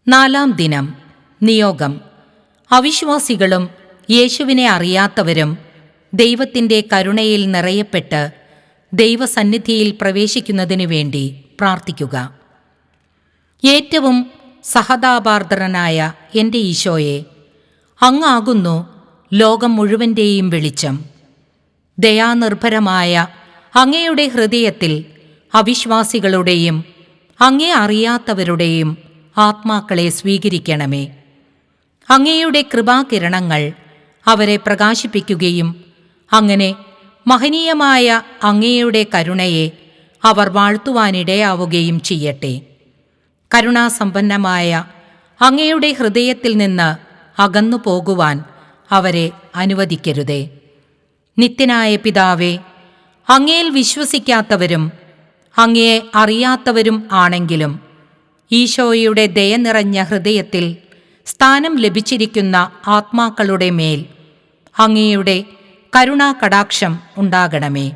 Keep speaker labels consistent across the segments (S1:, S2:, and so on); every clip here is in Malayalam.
S1: നാലാം ദിനം. നിയോഗം. അവിശ്വാസികളും യേശുവിനെ അറിയാത്തവരും ദൈവത്തിൻ്റെ കരുണയിൽ നിറയപ്പെട്ട് ദൈവസന്നിധിയിൽ പ്രവേശിക്കുന്നതിനു വേണ്ടി പ്രാർത്ഥിക്കുക. ഏറ്റവും സഹതാപാർദ്രനായ എൻ്റെ ഈശോയെ, അങ്ങാകുന്നു ലോകം മുഴുവൻ്റെയും വെളിച്ചം. ദയാനിർഭരമായ അങ്ങയുടെ ഹൃദയത്തിൽ അവിശ്വാസികളുടെയും അങ്ങേ അറിയാത്തവരുടെയും ആത്മാക്കളെ സ്വീകരിക്കണമേ. അങ്ങയുടെ കൃപാകിരണങ്ങൾ അവരെ പ്രകാശിപ്പിക്കുകയും അങ്ങനെ മഹനീയമായ അങ്ങയുടെ കരുണയെ അവർ വാഴ്ത്തുവാനിടയാവുകയും ചെയ്യട്ടെ. കരുണാസമ്പന്നമായ അങ്ങയുടെ ഹൃദയത്തിൽ നിന്ന് അകന്നു പോകുവാൻ അവരെ അനുവദിക്കരുതേ. നിത്യനായ പിതാവേ, അങ്ങയിൽ വിശ്വസിക്കാത്തവരും അങ്ങയെ അറിയാത്തവരും ആണെങ്കിലും ഈശോയുടെ ദയ നിറഞ്ഞ ഹൃദയത്തിൽ സ്ഥാനം ലഭിച്ചിരിക്കുന്ന ആത്മാക്കളുടെ മേൽ അങ്ങയുടെ കരുണാകടാക്ഷം ഉണ്ടാകണമേ.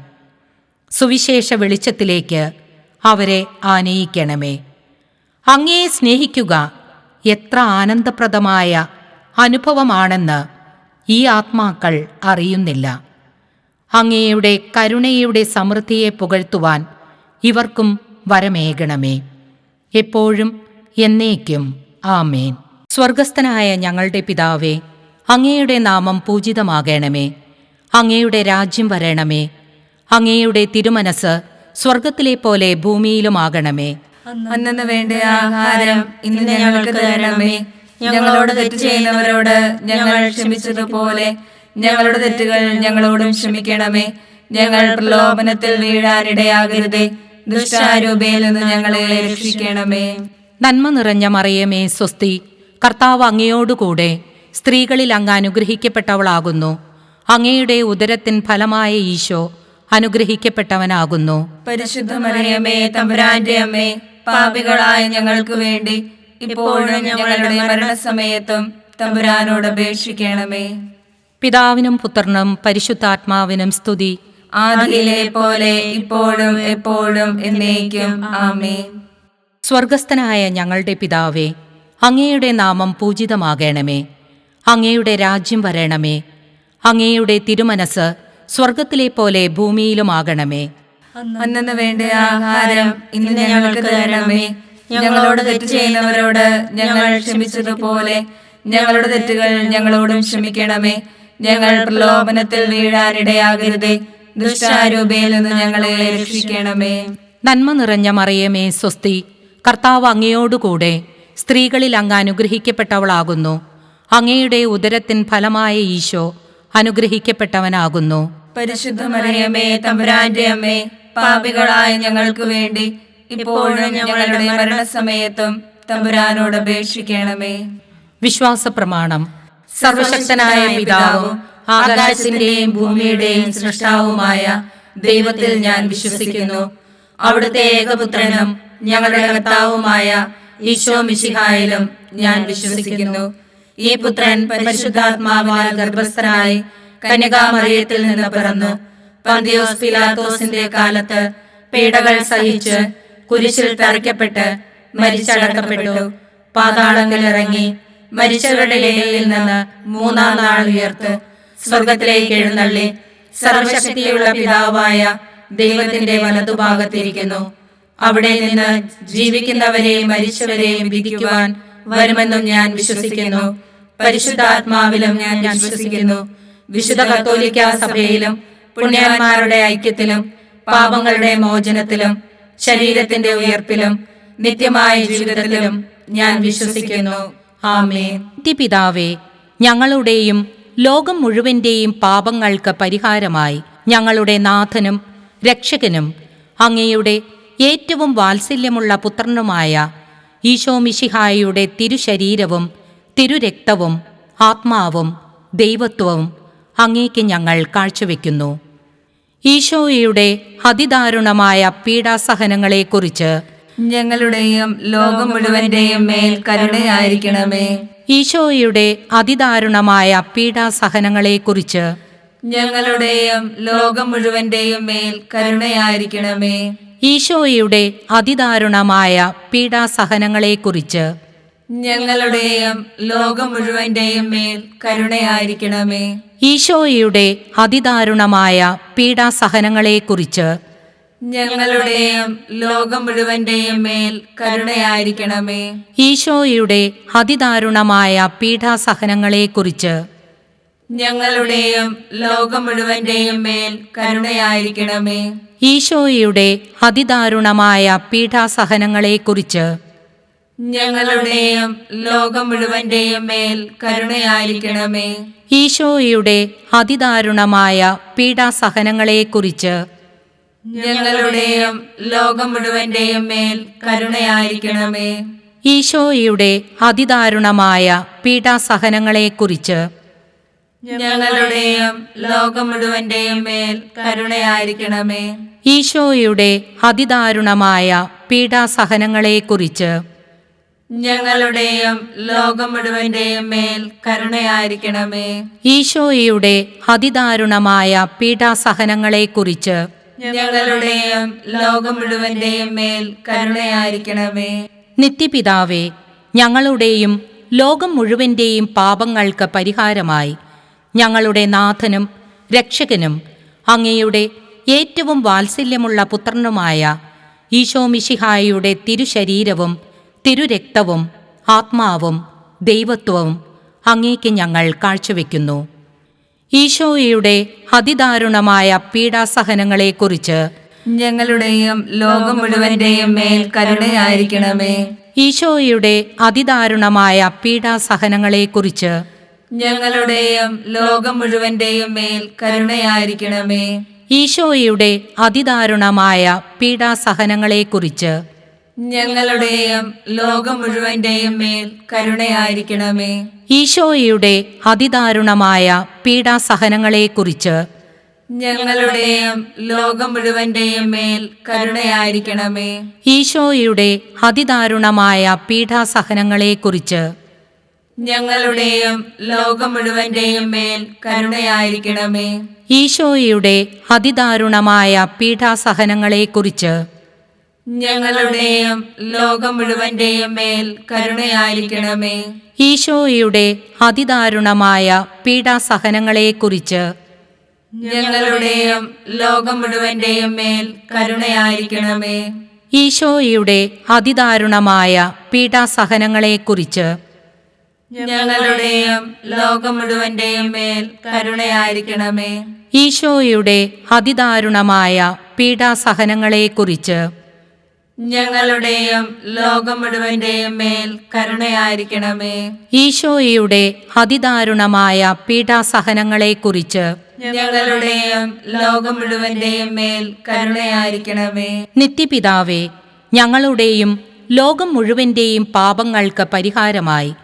S1: സുവിശേഷ വെളിച്ചത്തിലേക്ക് അവരെ ആനയിക്കണമേ. അങ്ങയെ സ്നേഹിക്കുക എത്ര ആനന്ദപ്രദമായ അനുഭവമാണെന്ന് ഈ ആത്മാക്കൾ അറിയുന്നില്ല. അങ്ങയുടെ കരുണയുടെ സമൃദ്ധിയെ പുകഴ്ത്തുവാൻ ഇവർക്കും വരമേകണമേ. എപ്പോഴും എന്നേക്കും ആമേൻ. സ്വർഗസ്ഥനായ ഞങ്ങളുടെ പിതാവേ, അങ്ങയുടെ നാമം പൂജിതമാകണമേ. അങ്ങയുടെ രാജ്യം വരണമേ. അങ്ങയുടെ തിരുമനസ് സ്വർഗത്തിലെ പോലെ ഭൂമിയിലുമാകണമേ.
S2: അന്നന്ന് വേണ്ട ആഹാരം ഇന്ന് ഞങ്ങൾക്ക് തരണമേ. ഞങ്ങളോട് തെറ്റ് ചെയ്യുന്നവരോട് ഞങ്ങൾ ക്ഷമിച്ചതുപോലെ ഞങ്ങളുടെ തെറ്റുകൾ ഞങ്ങളോടും ക്ഷമിക്കണമേ. ഞങ്ങൾ പ്രലോഭനത്തിൽ വീഴാനിടയാകരുതേ. ദുഷ്ടാരൂപയിൽ നിന്ന് ഞങ്ങളെ രക്ഷിക്കണമേ.
S1: നന്മ നിറഞ്ഞ മറിയമേ, സ്വസ്തി. കർത്താവ് അങ്ങയോടുകൂടെ സ്ത്രീകളിൽ അങ്ങ് അനുഗ്രഹിക്കപ്പെട്ടവളാകുന്നു. അങ്ങയുടെ ഉദരത്തിൻ ഫലമായ ഈശോ അനുഗ്രഹിക്കപ്പെട്ടവനാകുന്നു.
S2: പരിശുദ്ധ മറിയമേ, തമ്പുരാന്റെ അമ്മേ, പാപികളായ ഞങ്ങൾക്ക് വേണ്ടി ഇപ്പോഴും ഞങ്ങളുടെ മരണസമയത്തും തമ്പുരാനോട് അപേക്ഷിക്കണമേ.
S1: പിതാവിനും പുത്രനും പരിശുദ്ധാത്മാവിനും സ്തുതി.
S2: ആദിയിലെ പോലെ ഇപ്പോഴും എപ്പോഴും എന്നേക്കും ആമേൻ.
S1: സ്വർഗസ്ഥനായ ഞങ്ങളുടെ പിതാവേ, അങ്ങയുടെ നാമം പൂജിതമാകണമേ. അങ്ങയുടെ രാജ്യം വരണമേ. അങ്ങയുടെ തിരുമനസ് സ്വർഗത്തിലെ പോലെ ഭൂമിയിലുമാകണമേ.
S2: അന്നന്ന് വേണ്ട ആഹാരം ഇന്ന് ഞങ്ങൾക്ക് തരണമേ. ഞങ്ങളോട് തെറ്റ് ചെയ്യുന്നവരോട് ഞങ്ങൾ ക്ഷമിച്ചതുപോലെ ഞങ്ങളുടെ തെറ്റുകൾ ഞങ്ങളോടും ക്ഷമിക്കണമേ. ഞങ്ങൾ പ്രലോഭനത്തിൽ വീഴാനിടയാകരുതേ. ദുഷ്ടാരൂപയിൽ നിന്ന് ഞങ്ങളെ രക്ഷിക്കണമേ.
S1: നന്മ നിറഞ്ഞ മറിയമേ, സ്വസ്തി. കർത്താവ് അങ്ങയോടുകൂടെ സ്ത്രീകളിൽ അങ്ങ് അനുഗ്രഹിക്കപ്പെട്ടവളാകുന്നു. അങ്ങയുടെ ഉദരത്തിൻ ഫലമായ ഈശോ അനുഗ്രഹിക്കപ്പെട്ടവനാകുന്നു.
S2: പരിശുദ്ധ മറിയമേ, തമ്പുരാന്റെ അമ്മേ, പാപികളായ ഞങ്ങൾക്ക് വേണ്ടി ഇപ്പോഴും ഞങ്ങളുടെ മരണസമയത്തും തമ്പുരാനോട് അപേക്ഷിക്കണമേ.
S1: വിശ്വാസ പ്രമാണം. സർവശക്തനായ പിതാവും ആകാശത്തിന്റെയും ഭൂമിയുടെയും സൃഷ്ടാവുമായ ദൈവത്തിൽ ഞാൻ വിശ്വസിക്കുന്നു. അവിടുത്തെ ഏകപുത്രനും ഞങ്ങളുടെ കർത്താവുമായ ഈശോ മിശിഹായിലും ഞാൻ വിശ്വസിക്കുന്നു. ഈ പുത്രൻ പരിശുദ്ധാത്മാവാൽ ഗർഭസ്ഥനായി കന്യകാമറിയത്തിൽ നിന്ന് പിറന്നു. പന്തിയോസ് പിലാത്തോസിന്റെ കാലത്ത് പീഡകൾ സഹിച്ച് കുരിശിൽ തറയ്ക്കപ്പെട്ട് മരിച്ചടക്കപ്പെട്ടു. പാതാളത്തിൽ ഇറങ്ങി മരിച്ചവരുടെ ഇടയിൽ നിന്ന് മൂന്നാം നാൾ ഉയർത്ത് സ്വർഗത്തിലേക്ക് എഴുന്നള്ളി സർവശക്തിയുള്ള പിതാവായ ദൈവത്തിന്റെ വലതുഭാഗത്തിരിക്കുന്നു. അവിടെ നിന്ന് ജീവിക്കുന്നവരെയും മരിച്ചവരെയും വിധിക്കുവാൻ വരുമെന്നും ഞാൻ വിശ്വസിക്കുന്നു. പരിശുദ്ധാത്മാവിലും ഞാൻ വിശ്വസിക്കുന്നു. വിശുദ്ധ കത്തോലിക്കാ സഭയിലും പുണ്യവാന്മാരുടെ ഐക്യത്തിലും പാപങ്ങളുടെ മോചനത്തിലും ശരീരത്തിന്റെ ഉയർപ്പിലും നിത്യമായ ജീവിതത്തിലും ഞാൻ വിശ്വസിക്കുന്നു. ആമേൻ. പിതാവേ, ഞങ്ങളുടെയും ലോകം മുഴുവന്റെയും പാപങ്ങൾക്ക് പരിഹാരമായി ഞങ്ങളുടെ നാഥനും രക്ഷകനും അങ്ങയുടെ ഏറ്റവും വാത്സല്യമുള്ള പുത്രനുമായ ഈശോ മിശിഹായുടെ തിരുശരീരവും തിരുരക്തവും ആത്മാവും ദൈവത്വവും അങ്ങേക്ക് ഞങ്ങൾ കാഴ്ചവെക്കുന്നു. ഈശോയുടെ അതിദാരുണമായ പീഡാസഹനങ്ങളെക്കുറിച്ച്
S2: ഞങ്ങളുടെയും ലോകം മുഴുവന്റെയും മേൽ കരുണയായിരിക്കണമേ.
S1: ഈശോയുടെ അതിദാരുണമായ പീഡാസഹനങ്ങളെക്കുറിച്ച്
S2: ഞങ്ങളുടെയും ലോകം മുഴുവന്റെയും മേൽ കരുണയായിരിക്കണമേ.
S1: ഈശോയുടെ അതിദാരുണമായ പീഡാസഹനങ്ങളെക്കുറിച്ച്
S2: ഞങ്ങളുടെയും ലോകം മുഴുവന്റെയും മേൽ കരുണയായിരിക്കണമേ.
S1: ഈശോയുടെ അതിദാരുണമായ പീഡാസഹനങ്ങളെക്കുറിച്ച്
S2: ഞങ്ങളുടെയും ലോകം മുഴുവന്റെയും മേൽ കരുണയായിരിക്കണമേ.
S1: ഈശോയുടെ അതിദാരുണമായ പീഡാസഹനങ്ങളെക്കുറിച്ച്
S2: ഞങ്ങളുടെയും ലോകം മുഴുവന്റെയും മേൽ കരുണയായിരിക്കണമേ.
S1: ഈശോയുടെ അതിദാരുണമായ പീഡാസഹനങ്ങളെക്കുറിച്ച്
S2: ഞങ്ങളുടെയും ലോകം മുഴുവന്റെയും മേൽ കരുണയായിരിക്കണമേ.
S1: ഈശോയുടെ അതിദാരുണമായ പീഡാസഹനങ്ങളെക്കുറിച്ച്
S2: ഞങ്ങളുടെയും ലോകം മുഴുവന്റെയും മേൽ കരുണയായിരിക്കണമേ.
S1: ഈശോയുടെ അതിദാരുണമായ പീഡാസഹനങ്ങളെക്കുറിച്ച്
S2: ഞങ്ങളുടെയും ലോകം മുഴുവന്റെയും മേൽ കരുണയായിരിക്കണമേ.
S1: ഈശോയുടെ അതിദാരുണമായ പീഡാസഹനങ്ങളെക്കുറിച്ച്
S2: ഞങ്ങളുടെയും ലോകം മുഴുവന്റെയും മേൽ കരുണയായിരിക്കണമേ.
S1: ഈശോയുടെ അതിദാരുണമായ പീഡാസഹനങ്ങളെക്കുറിച്ച്
S2: ഞങ്ങളുടെയും ലോകം മുഴുവന്റെയും മേൽ കരുണയായിരിക്കണമേ.
S1: നിത്യപിതാവേ, ഞങ്ങളുടെയും ലോകം മുഴുവന്റെയും പാപങ്ങൾക്ക് പരിഹാരമായി ഞങ്ങളുടെ നാഥനും രക്ഷകനും അങ്ങയുടെ ഏറ്റവും വാത്സല്യമുള്ള പുത്രനുമായ ഈശോ മിശിഹായുടെ തിരുശരീരവും തിരുരക്തവും ആത്മാവും ദൈവത്വവും അങ്ങേക്ക് ഞങ്ങൾ കാഴ്ചവെക്കുന്നു. ഈശോയുടെ അതിദാരുണമായ പീഡാസഹനങ്ങളെക്കുറിച്ച്
S2: ഞങ്ങളുടെയും ലോകം മുഴുവന്റെയും മേൽ കരുണയായിരിക്കണമേ.
S1: ഈശോയുടെ അതിദാരുണമായ പീഡാസഹനങ്ങളെക്കുറിച്ച്
S2: ഞങ്ങളുടെയും ലോകം മുഴുവന്റെയും മേൽ കരുണയായിരിക്കണമേ.
S1: ഈശോയുടെ അതിദാരുണമായ പീഡാസഹനങ്ങളെക്കുറിച്ച്
S2: ഞങ്ങളുടെയും ലോകം മുഴുവന്റെയും മേൽ കരുണയായിരിക്കണമേ.
S1: ഈശോയുടെ അതിദാരുണമായ പീഡാസഹനങ്ങളെക്കുറിച്ച്
S2: ഞങ്ങളുടെയും ലോകം മുഴുവന്റെയും മേൽ കരുണയായിരിക്കണമേ.
S1: ഈശോയുടെ അതിദാരുണമായ പീഡാസഹനങ്ങളെക്കുറിച്ച്
S2: ഞങ്ങളുടെയും ലോകം മുഴുവന്റെയും മേൽ കരുണയായിരിക്കണമേ.
S1: ഈശോയുടെ അതിദാരുണമായ പീഡാസഹനങ്ങളെക്കുറിച്ച്
S2: ഞങ്ങളുടെയും ലോകം മുഴുവന്റെയും മേൽ കരുണയായിരിക്കണമേ.
S1: ഈശോയുടെ അതിദാരുണമായ പീഡാസഹനങ്ങളെക്കുറിച്ച്
S2: ഞങ്ങളുടെയും ലോകം മുഴുവന്റെയും മേൽ കരുണയായിരിക്കണമേ.
S1: ഈശോയുടെ അതിദാരുണമായ പീഡാസഹനങ്ങളെക്കുറിച്ച്
S2: ഞങ്ങളുടെയും ലോകം മുഴുവന്റെയും മേൽ കരുണയായിരിക്കണമേ.
S1: ഈശോയുടെ അതിദാരുണമായ പീഡാസഹനങ്ങളെക്കുറിച്ച്
S2: ഞങ്ങളുടെയും ലോകം മുഴുവന്റെയും മേൽ കരുണയായിരിക്കണമേ.
S1: ഈശോയുടെ അതിദാരുണമായ പീഡാസഹനങ്ങളെക്കുറിച്ച്
S2: ഞങ്ങളുടെയും ലോകം മുഴുവന്റെയും മേൽ കരുണയായിരിക്കണമേ.
S1: നിത്യപിതാവേ, ഞങ്ങളുടെയും ലോകം മുഴുവന്റെയും പാപങ്ങൾക്ക് പരിഹാരമായി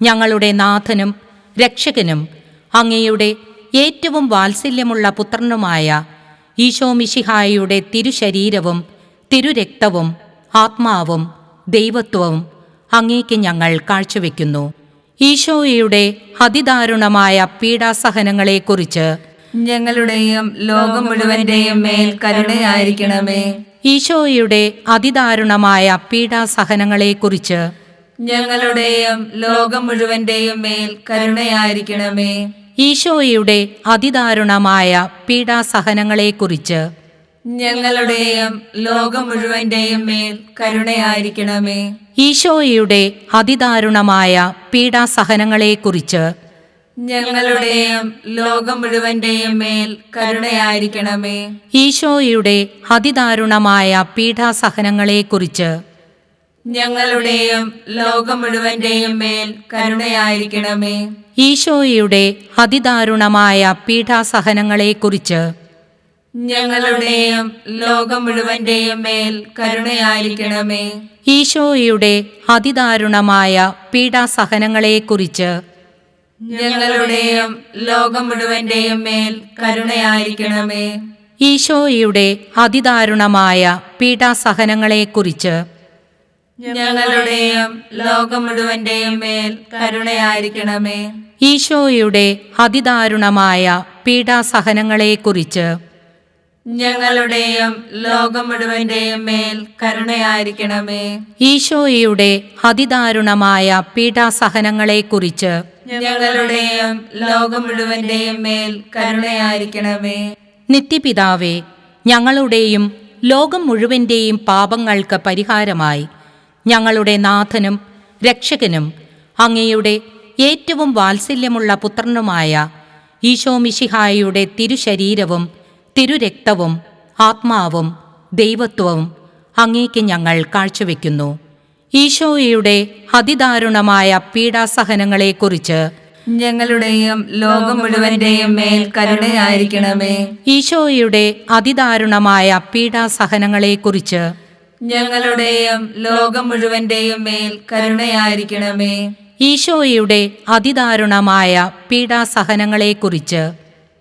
S1: ഞങ്ങളുടെ നാഥനും രക്ഷകനും അങ്ങയുടെ ഏറ്റവും വാത്സല്യമുള്ള പുത്രനുമായ ഈശോ മിശിഹായുടെ തിരുശരീരവും തിരുരക്തവും ആത്മാവും ദൈവത്വവും അങ്ങേക്ക് ഞങ്ങൾ കാഴ്ചവെക്കുന്നു. ഈശോയുടെ അതിദാരുണമായ പീഡാസഹനങ്ങളെക്കുറിച്ച്
S2: ഞങ്ങളുടെയും ലോകം മുഴുവന്റെയും മേൽ കരുണയായിരിക്കണമേ.
S1: ഈശോയുടെ അതിദാരുണമായ പീഡാസഹനങ്ങളെക്കുറിച്ച്
S2: ഞങ്ങളുടെയും ലോകം മുഴുവന്റെയും മേൽ കരുണയായിരിക്കണമേ.
S1: ഈശോയുടെ അതിദാരുണമായ പീഡാസഹനങ്ങളെക്കുറിച്ച്
S2: ഞങ്ങളുടെയും ലോകം മുഴുവന്റെയും മേൽ കരുണയായിരിക്കണമേ.
S1: ഈശോയുടെ അതിദാരുണമായ പീഡാസഹനങ്ങളെക്കുറിച്ച്
S2: ഞങ്ങളുടെയും ലോകം മുഴുവന്റെയും മേൽ കരുണയായിരിക്കണമേ.
S1: ഈശോയുടെ അതിദാരുണമായ പീഡാസഹനങ്ങളെക്കുറിച്ച്
S2: ഞങ്ങളുടെയും ലോകം മുഴുവന്റെയും മേൽ കരുണയായിരിക്കണമേ.
S1: ഈശോയുടെ അതിദാരുണമായ പീഡാസഹനങ്ങളെക്കുറിച്ച്
S2: ഞങ്ങളുടെയും ലോകം മുഴുവന്റെയും മേൽ കരുണയായിരിക്കണമേ.
S1: ഈശോയുടെ അതിദാരുണമായ പീഡാസഹനങ്ങളെക്കുറിച്ച്
S2: ഞങ്ങളുടെയും ലോകം മുഴുവന്റെയും മേൽ കരുണയായിരിക്കണമേ.
S1: ഈശോയുടെ അതിദാരുണമായ പീഡാസഹനങ്ങളെക്കുറിച്ച്
S2: ഞങ്ങളുടെയും ലോകം മുഴുവന്റെയും മേൽ കരുണയായിരിക്കണമേ.
S1: ഈശോയുടെ അതിദാരുണമായ പീഡാസഹനങ്ങളെക്കുറിച്ച്
S2: ഞങ്ങളുടെയും ലോകം മുഴുവന്റെയും മേൽ കരുണയായിരിക്കണമേ.
S1: ഈശോയുടെ അതിദാരുണമായ പീഡാസഹനങ്ങളെക്കുറിച്ച്
S2: ഞങ്ങളുടെയും ലോകം മുഴുവന്റെയും മേൽ കരുണയായിരിക്കണമേ.
S1: നിത്യപിതാവേ, ഞങ്ങളുടെയും ലോകം മുഴുവന്റെയും പാപങ്ങൾക്ക് പരിഹാരമായി ഞങ്ങളുടെ നാഥനും രക്ഷകനും അങ്ങയുടെ ഏറ്റവും വാത്സല്യമുള്ള പുത്രനുമായ ഈശോ മിശിഹായുടെ തിരുശരീരവും തിരുരക്തവും ആത്മാവും ദൈവത്വവും അങ്ങേക്ക് ഞങ്ങൾ കാഴ്ചവെക്കുന്നു. ഈശോയുടെ അതിദാരുണമായ പീഡാസഹനങ്ങളെക്കുറിച്ച്
S2: ഞങ്ങളുടെയും ലോകം മുഴുവന്റെയും മേൽ കരുണയായിരിക്കണമേ.
S1: ഈശോയുടെ അതിദാരുണമായ പീഡാസഹനങ്ങളെക്കുറിച്ച്
S2: ഞങ്ങളുടെയും ലോകം മുഴുവന്റെയും മേൽ കരുണയായിരിക്കണമേ.
S1: ഈശോയുടെ അതിദാരുണമായ പീഡാസഹനങ്ങളെക്കുറിച്ച്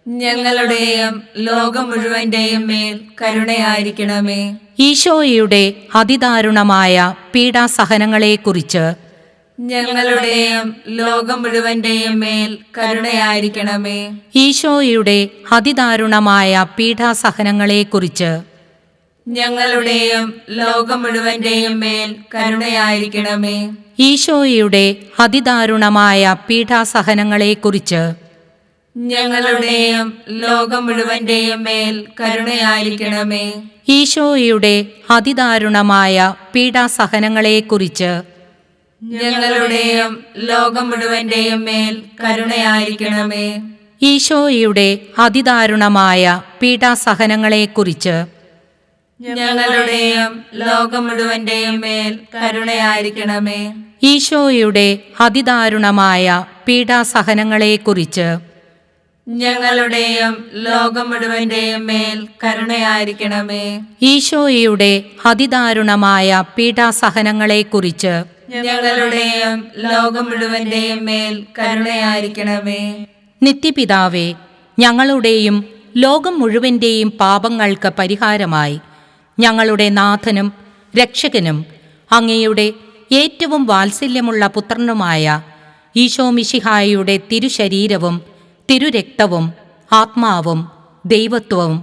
S2: ഞങ്ങളുടെയും ലോകം മുഴുവന്റെയും മേൽ കരുണയായിരിക്കണമേ.
S1: ഈശോയുടെ അതിദാരുണമായ പീഡാസഹനങ്ങളെക്കുറിച്ച്
S2: ഞങ്ങളുടെയും ലോകം മുഴുവന്റെയും മേൽ കരുണയായിരിക്കണമേ.
S1: ഈശോയുടെ അതിദാരുണമായ പീഡാസഹനങ്ങളെക്കുറിച്ച്
S2: ഞങ്ങളുടെയും ലോകം മുഴുവന്റെയും മേൽ കരുണയായിരിക്കണമേ.
S1: ഈശോയുടെ അതിദാരുണമായ പീഡാസഹനങ്ങളെക്കുറിച്ച്
S2: ഞങ്ങളുടെയും ലോകം മുഴുവന്റെയും മേൽ കരുണയായിരിക്കണമേ.
S1: ഈശോയുടെ അതിദാരുണമായ പീഡാസഹനങ്ങളെക്കുറിച്ച്
S2: ഞങ്ങളുടെയും ലോകം മുഴുവന്റെയും മേൽ കരുണയായിരിക്കണമേ.
S1: ഈശോയുടെ അതിദാരുണമായ പീഡാസഹനങ്ങളെക്കുറിച്ച്
S2: ഞങ്ങളുടെയും ലോകം മുഴുവന്റെയും മേൽ കരുണയായിരിക്കണമേ.
S1: ഈശോയുടെ അതിദാരുണമായ പീഡാസഹനങ്ങളെക്കുറിച്ച്
S2: ഞങ്ങളുടെയും ലോകം മുഴുവന്റെയും മേൽ കരുണയായിരിക്കണമേ.
S1: ഈശോയുടെ അതിദാരുണമായ പീഡാസഹനങ്ങളെക്കുറിച്ച്
S2: ഞങ്ങളുടെയും ലോകം മുഴുവന്റെയും മേൽ കരുണയായിരിക്കണമേ.
S1: നിത്യപിതാവേ, ഞങ്ങളുടെയും ലോകം മുഴുവന്റെയും പാപങ്ങൾക്ക് പരിഹാരമായി ഞങ്ങളുടെ നാഥനും രക്ഷകനും അങ്ങയുടെ ഏറ്റവും വാത്സല്യമുള്ള പുത്രനുമായ ഈശോ മിശിഹായുടെ തിരുശരീരവും തിരുരക്തവും ആത്മാവും ദൈവത്വവും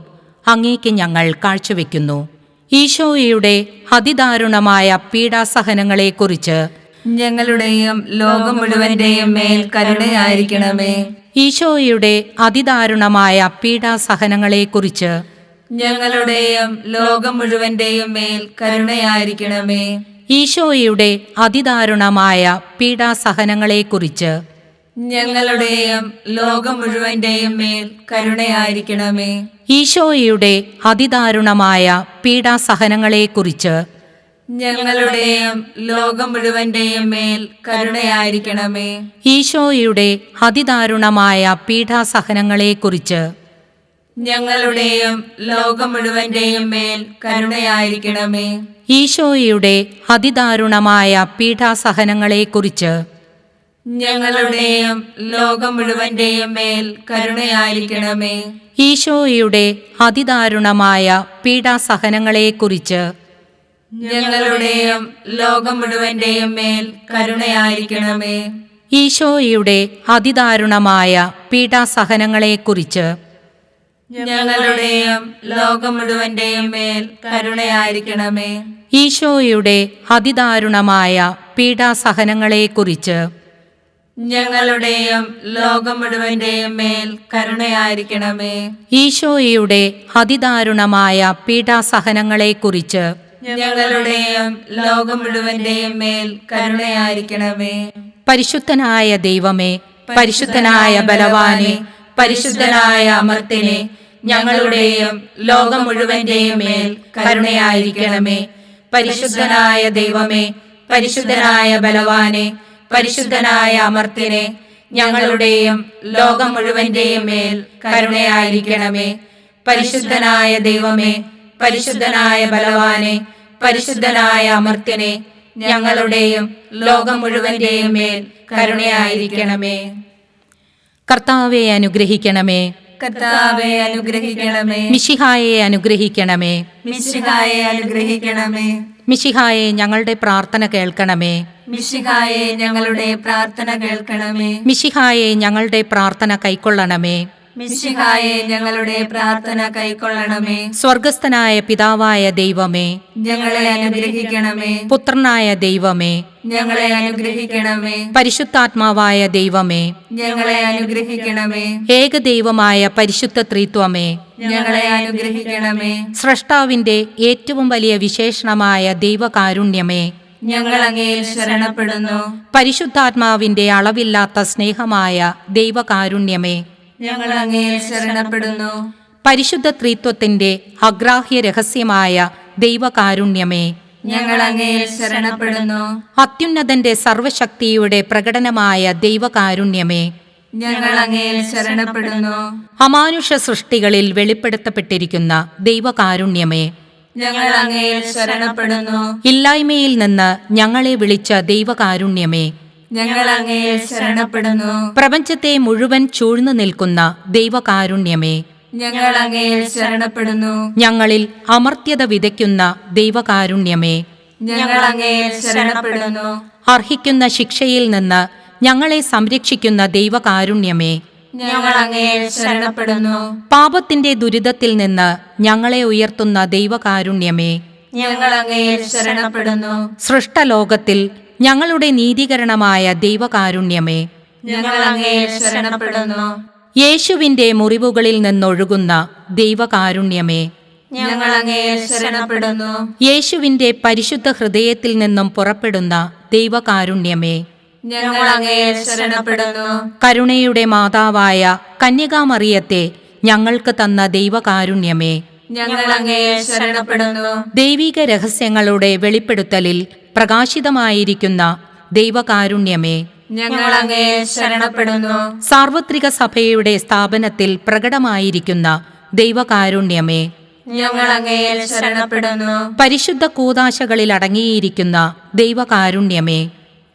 S1: അങ്ങേക്ക് ഞങ്ങൾ കാഴ്ചവെക്കുന്നു. ഈശോയുടെ അതിദാരുണമായ പീഡാസഹനങ്ങളെക്കുറിച്ച്
S2: ഞങ്ങളുടെയും ലോകം മുഴുവന്റെയും മേൽ കരുണയായിരിക്കണമേ.
S1: ഈശോയുടെ അതിദാരുണമായ പീഡാസഹനങ്ങളെക്കുറിച്ച്
S2: ഞങ്ങളുടെയും ലോകം മുഴുവന്റെയും മേൽ കരുണയായിരിക്കണമേ.
S1: ഈശോയുടെ അതിദാരുണമായ പീഡാസഹനങ്ങളെക്കുറിച്ച്
S2: ഞങ്ങളുടെയും ലോകം മുഴുവന്റെയും മേൽ കരുണയായിരിക്കണമേ.
S1: ഈശോയുടെ അതിദാരുണമായ പീഡാസഹനങ്ങളെക്കുറിച്ച്
S2: ഞങ്ങളുടെയും ലോകം മുഴുവന്റെയും മേൽ കരുണയായിരിക്കണമേ.
S1: ഈശോയുടെ അതിദാരുണമായ പീഡാസഹനങ്ങളെക്കുറിച്ച്
S2: ഞങ്ങളുടെയും ലോകം മുഴുവന്റെയും മേൽ കരുണയായിരിക്കണമേ.
S1: ഈശോയുടെ അതിദാരുണമായ പീഡാസഹനങ്ങളെക്കുറിച്ച്
S2: ഞങ്ങളുടെയും ലോകം മുഴുവന്റെയും മേൽ കരുണയായിരിക്കണമേ.
S1: ഈശോയുടെ അതിദാരുണമായ പീഡാസഹനങ്ങളെക്കുറിച്ച്
S2: ഞങ്ങളുടെയും ലോകം മുഴുവന്റെയും മേൽ കരുണയായിരിക്കണമേ.
S1: ഈശോയുടെ അതിദാരുണമായ പീഡാസഹനങ്ങളെക്കുറിച്ച്
S2: ഞങ്ങളുടെയും ലോകം മുഴുവന്റെയും മേൽ കരുണയായിരിക്കണമേ.
S1: ഈശോയുടെ അതിദാരുണമായ പീഡാസഹനങ്ങളെക്കുറിച്ച്
S2: ഞങ്ങളുടെയും ലോകം മുഴുവന്റെയും മേൽ കരുണയായിരിക്കണമേ.
S1: ഈശോയുടെ അതിദാരുണമായ പീഡാസഹനങ്ങളെക്കുറിച്ച്
S2: ഞങ്ങളുടെയും ലോകം മുഴുവന്റെയും മേൽ കരുണയായിരിക്കണമേ.
S1: പരിശുദ്ധനായ ദൈവമേ, പരിശുദ്ധനായ ബലവാനെ, പരിശുദ്ധനായ അമർത്തിനെ, ഞങ്ങളുടെയും ലോകം മുഴുവന്റെയും മേൽ കരുണയായിരിക്കണമേ. പരിശുദ്ധനായ ദൈവമേ, പരിശുദ്ധനായ ബലവാനെ, പരിശുദ്ധനായ അമർത്തിനെ, ഞങ്ങളുടെയും ലോകം മുഴുവന്റെയും മേൽ കരുണയായിരിക്കണമേ. പരിശുദ്ധനായ ദൈവമേ, പരിശുദ്ധനായ ബലവാനെ, പരിശുദ്ധനായ അമർത്തിനെ, ഞങ്ങളുടെയും ലോകം മുഴുവന്റെയും മേൽ കരുണയായിരിക്കണമേ. കർത്താവെ അനുഗ്രഹിക്കണമേ.
S2: കർത്താവെ അനുഗ്രഹിക്കണമേ.
S1: മിശിഹായെ അനുഗ്രഹിക്കണമേ.
S2: മിശിഹായെ അനുഗ്രഹിക്കണമേ.
S1: മിശിഹായെ ഞങ്ങളുടെ പ്രാർത്ഥന കേൾക്കണമേ.
S2: മിശിഹായെ ഞങ്ങളുടെ പ്രാർത്ഥന കേൾക്കണമേ.
S1: മിശിഹായെ ഞങ്ങളുടെ പ്രാർത്ഥന കൈക്കൊള്ളണമേ.
S2: മിശിഹായെ ഞങ്ങളുടെ പ്രാർത്ഥന കൈക്കൊള്ളണമേ.
S1: സ്വർഗസ്ഥനായ പിതാവായ ദൈവമേ,
S2: ഞങ്ങളെ അനുഗ്രഹിക്കണമേ.
S1: പുത്രനായ ദൈവമേ,
S2: ഞങ്ങളെ അനുഗ്രഹിക്കണമേ.
S1: പരിശുദ്ധാത്മാവായ ദൈവമേ,
S2: ഞങ്ങളെ അനുഗ്രഹിക്കണമേ.
S1: ഏകദൈവമായ പരിശുദ്ധ ത്രിത്വമേ,
S2: ഞങ്ങളെ അനുഗ്രഹിക്കണമേ.
S1: സ്രഷ്ടാവിന്റെ ഏറ്റവും വലിയ വിശേഷണമായ ദൈവകാരുണ്യമേ,
S2: ഞങ്ങൾ അങ്ങയിൽ ശരണപ്പെടുന്നു.
S1: പരിശുദ്ധാത്മാവിന്റെ അളവില്ലാത്ത സ്നേഹമായ ദൈവകാരുണ്യമേ,
S2: ഞങ്ങൾ അങ്ങയിൽ ശരണപ്പെടുന്നു.
S1: പരിശുദ്ധ ത്രിത്വത്തിന്റെ അഗ്രാഹ്യ രഹസ്യമായ ദൈവകാരുണ്യമേ,
S2: ഞങ്ങൾ അങ്ങയിൽ ശരണപ്പെടുന്നു.
S1: അത്യുന്നതന്റെ സർവശക്തിയുടെ പ്രകടനമായ ദൈവകാരുണ്യമേ,
S2: ഞങ്ങൾ അങ്ങയിൽ ശരണപ്പെടുന്നു.
S1: അമാനുഷ സൃഷ്ടികളിൽ വെളിപ്പെടുത്തപ്പെട്ടിരിക്കുന്ന ദൈവകാരുണ്യമേ,
S2: ഞങ്ങൾ അങ്ങയിൽ ശരണപ്പെടുന്നു.
S1: ഇല്ലായ്മയിൽ നിന്ന് ഞങ്ങളെ വിളിച്ച ദൈവകാരുണ്യമേ,
S2: ഞങ്ങൾ അങ്ങയിൽ ശരണപ്പെടുന്നു.
S1: പ്രപഞ്ചത്തെ മുഴുവൻ ചൂഴ്ന്നു നിൽക്കുന്ന ദൈവകാരുണ്യമേ,
S2: ഞങ്ങൾ അങ്ങയിൽ ശരണപ്പെടുന്നു.
S1: ഞങ്ങളിൽ അമർത്യത വിതയ്ക്കുന്ന ദൈവകാരുണ്യമേ,
S2: ഞങ്ങൾ അങ്ങയിൽ ശരണപ്പെടുന്നു.
S1: അർഹിക്കുന്ന ശിക്ഷയിൽ നിന്ന് ഞങ്ങളെ സംരക്ഷിക്കുന്ന ദൈവകാരുണ്യമേ,
S2: ഞങ്ങൾ അങ്ങയിൽ ശരണപ്പെടുന്നു.
S1: പാപത്തിന്റെ ദുരിതത്തിൽ നിന്ന് ഞങ്ങളെ ഉയർത്തുന്ന ദൈവകാരുണ്യമേ,
S2: ഞങ്ങൾ അങ്ങയിൽ ശരണപ്പെടുന്നു.
S1: സൃഷ്ടലോകത്തിൽ ഞങ്ങളുടെ നീതീകരണമായ ദൈവകാരുണ്യമേ,
S2: ഞങ്ങൾ അങ്ങയിൽ ശരണപ്പെടുന്നു.
S1: യേശുവിന്റെ മുറിവുകളിൽ നിന്നൊഴുകുന്ന ദൈവകാരുണ്യമേ,
S2: ഞങ്ങൾ അങ്ങയിൽ ശരണപ്പെടുന്നു.
S1: യേശുവിന്റെ പരിശുദ്ധ ഹൃദയത്തിൽ നിന്നും പുറപ്പെടുന്ന ദൈവകാരുണ്യമേ,
S2: ഞങ്ങൾ അങ്ങയിൽ ശരണപ്പെടുന്നു.
S1: കരുണയുടെ മാതാവായ കന്യകാമറിയത്തെ ഞങ്ങൾക്ക് തന്ന ദൈവകാരുണ്യമേ,
S2: ഞങ്ങൾ അങ്ങയിൽ ശരണപ്പെടുന്നു.
S1: ദൈവിക രഹസ്യങ്ങളുടെ വെളിപ്പെടുത്തലിൽ പ്രകാശിതമായിരിക്കുന്ന ദൈവകാരുണ്യമേ,
S2: ഞങ്ങൾ അങ്ങയിൽ ശരണപ്പെടുന്നു.
S1: സാർവത്രിക സഭയുടെ സ്ഥാപനത്തിൽ പ്രകടമായിരിക്കുന്ന ദൈവകാരുണ്യമേ,
S2: ഞങ്ങൾ അങ്ങയിൽ ശരണപ്പെടുന്നു.
S1: പരിശുദ്ധ കൂദാശകളിൽ അടങ്ങിയിരിക്കുന്ന ദൈവകാരുണ്യമേ,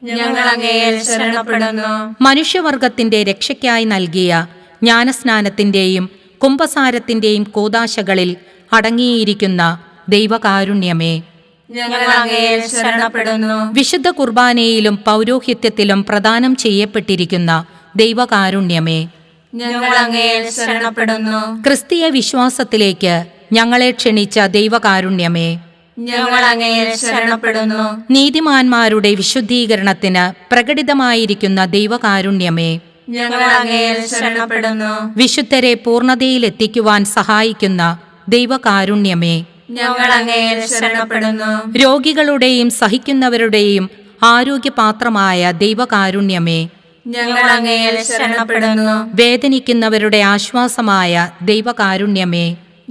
S2: ഞങ്ങൾ അങ്ങയിൽ ശരണപ്പെടുന്നു.
S1: മനുഷ്യവർഗത്തിന്റെ രക്ഷയ്ക്കായി നൽകിയ ജ്ഞാനസ്നാനത്തിന്റെയും കുംഭസാരത്തിന്റെയും കൂദാശകളിൽ അടങ്ങിയിരിക്കുന്ന ദൈവകാരുണ്യമേ,
S2: ഞങ്ങൾ അങ്ങയിൽ ശരണപ്പെടുന്നു.
S1: വിശുദ്ധ കുർബാനയിലും പൗരോഹിത്യത്തിലും പ്രദാനം ചെയ്യപ്പെട്ടിരിക്കുന്ന ദൈവകാരുണ്യമേ,
S2: ഞങ്ങൾ അങ്ങയിൽ ശരണപ്പെടുന്നു.
S1: ക്രിസ്തീയ വിശ്വാസത്തിലേക്ക് ഞങ്ങളെ ക്ഷണിച്ച ദൈവകാരുണ്യമേ,
S2: ഞങ്ങൾ അങ്ങയിൽ ശരണപ്പെടുന്നു.
S1: നീതിമാന്മാരുടെ വിശുദ്ധീകരണത്തിന് പ്രകടിതമായിരിക്കുന്ന ദൈവകാരുണ്യമേ,
S2: ഞങ്ങൾ അങ്ങയിൽ ശരണപ്പെടുന്നു.
S1: വിശുദ്ധരെ പൂർണ്ണതയിലെത്തിക്കുവാൻ സഹായിക്കുന്ന ദൈവകാരുണ്യമേ,
S2: ഞങ്ങൾ അങ്ങയിൽ ശരണപ്പെടുന്നു.
S1: രോഗികളുടെയും സഹിക്കുന്നവരുടെയും ആരോഗ്യപാത്രമായ ദൈവകാരുണ്യമേ,
S2: ഞങ്ങൾ അങ്ങയിൽ ശരണപ്പെടുന്നു.
S1: വേദനിക്കുന്നവരുടെ ആശ്വാസമായ ദൈവകാരുണ്യമേ,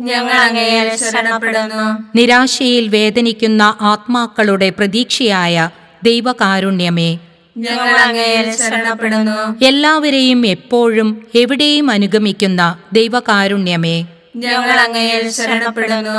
S2: ഞങ്ങൾ അങ്ങയിൽ ശരണപ്പെടുന്നു.
S1: നിരാശയിൽ വേദനിക്കുന്ന ആത്മാക്കളുടെ പ്രതീക്ഷയായ ദൈവകാരുണ്യമേ,
S2: ഞങ്ങൾ അങ്ങയിൽ ശരണപ്പെടുന്നു.
S1: എല്ലാവരെയും എപ്പോഴും എവിടെയും അനുഗമിക്കുന്ന ദൈവകാരുണ്യമേ,
S2: ഞങ്ങൾ അങ്ങയിൽ ശരണപ്പെടുന്നു.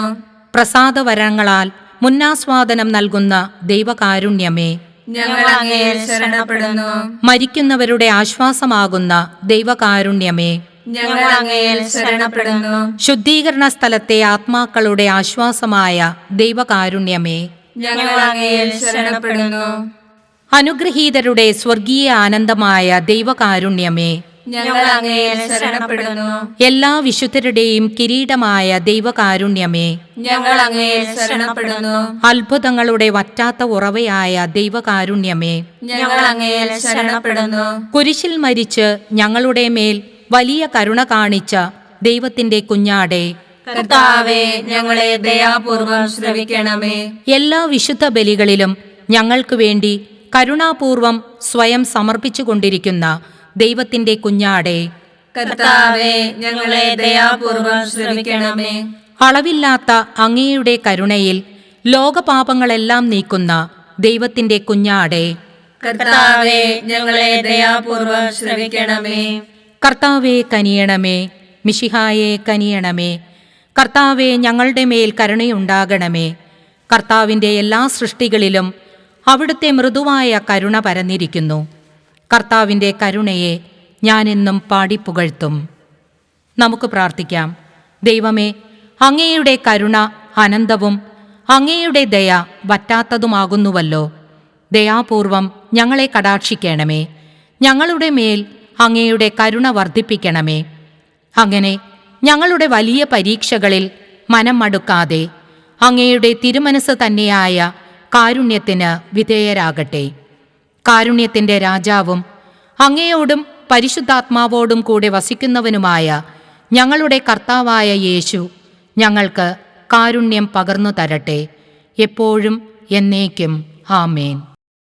S1: പ്രസാദവരങ്ങളാൽ മുന്നാസ്വാദനം നൽകുന്ന ദൈവകാരുണ്യമേ,
S2: ഞങ്ങൾ അങ്ങയിൽ ശരണപ്പെടുന്നു.
S1: മരിക്കുന്നവരുടെ ആശ്വാസമാകുന്ന ദൈവകാരുണ്യമേ,
S2: ഞങ്ങൾ അങ്ങയിൽ ശരണപ്പെടുന്നു.
S1: ശുദ്ധീകരണ സ്ഥലത്തെ ആത്മാക്കളുടെ ആശ്വാസമായ ദൈവകാരുണ്യമേ,
S2: ഞങ്ങൾ അങ്ങയിൽ ശരണപ്പെടുന്നു.
S1: അനുഗ്രഹീതരുടെ സ്വർഗീയ ആനന്ദമായ ദൈവകാരുണ്യമേ,
S2: ഞങ്ങൾ അങ്ങയിൽ ശരണപ്പെടുന്നു.
S1: എല്ലാ വിശുദ്ധരുടെയും കിരീടമായ ദൈവകാരുണ്യമേ,
S2: ഞങ്ങൾ അങ്ങയിൽ ശരണപ്പെടുന്നു.
S1: അത്ഭുതങ്ങളുടെ വറ്റാത്ത ഉറവയായ ദൈവകാരുണ്യമേ,
S2: ഞങ്ങൾ അങ്ങയിൽ ശരണപ്പെടുന്നു.
S1: കുരിശിൽ മരിച്ച് ഞങ്ങളുടെ മേൽ വലിയ കരുണ കാണിച്ച ദൈവത്തിന്റെ കുഞ്ഞാടേ,
S2: കർത്താവേ, ഞങ്ങളെ ദയാപൂർവം ശ്രവിക്കണമേ.
S1: എല്ലാ വിശുദ്ധ ബലികളിലും ഞങ്ങൾക്ക് വേണ്ടി കരുണാപൂർവം സ്വയം സമർപ്പിച്ചുകൊണ്ടിരിക്കുന്ന ദൈവത്തിന്റെ കുഞ്ഞാടേ,
S2: കർത്താവേ, ഞങ്ങളെ ദയാപൂർവം ശ്രവിക്കണമേ.
S1: അളവില്ലാത്ത അങ്ങയുടെ കരുണയിൽ ലോകപാപങ്ങളെല്ലാം നീക്കുന്ന ദൈവത്തിന്റെ കുഞ്ഞാടേ,
S2: കർത്താവേ, ഞങ്ങളെ ദയാപൂർവം ശ്രവിക്കണമേ.
S1: കർത്താവേ കനിയണമേ, മിശിഹായെ കനിയണമേ. കർത്താവേ, ഞങ്ങളുടെ മേൽ കരുണയുണ്ടാകണമേ. കർത്താവിൻ്റെ എല്ലാ സൃഷ്ടികളിലും അവിടുത്തെ മൃദുവായ കരുണ പരന്നിരിക്കുന്നു. കർത്താവിൻ്റെ കരുണയെ ഞാനെന്നും പാടിപ്പുകഴ്ത്തും. നമുക്ക് പ്രാർത്ഥിക്കാം. ദൈവമേ, അങ്ങയുടെ കരുണ അനന്തവും അങ്ങയുടെ ദയ വറ്റാത്തതുമാകുന്നുവല്ലോ. ദയാപൂർവം ഞങ്ങളെ കടാക്ഷിക്കണമേ. ഞങ്ങളുടെ മേൽ അങ്ങയുടെ കരുണ വർദ്ധിപ്പിക്കണമേ. അങ്ങനെ ഞങ്ങളുടെ വലിയ പരീക്ഷകളിൽ മനം മടുക്കാതെ അങ്ങയുടെ തിരുമനസ് തന്നെയായ കാരുണ്യത്തിന് വിധേയരാകട്ടെ. കാരുണ്യത്തിൻ്റെ രാജാവും അങ്ങയോടും പരിശുദ്ധാത്മാവോടും കൂടെ വസിക്കുന്നവനുമായ ഞങ്ങളുടെ കർത്താവായ യേശു ഞങ്ങൾക്ക് കാരുണ്യം പകർന്നു തരട്ടെ, എപ്പോഴും എന്നേക്കും. ആമേൻ.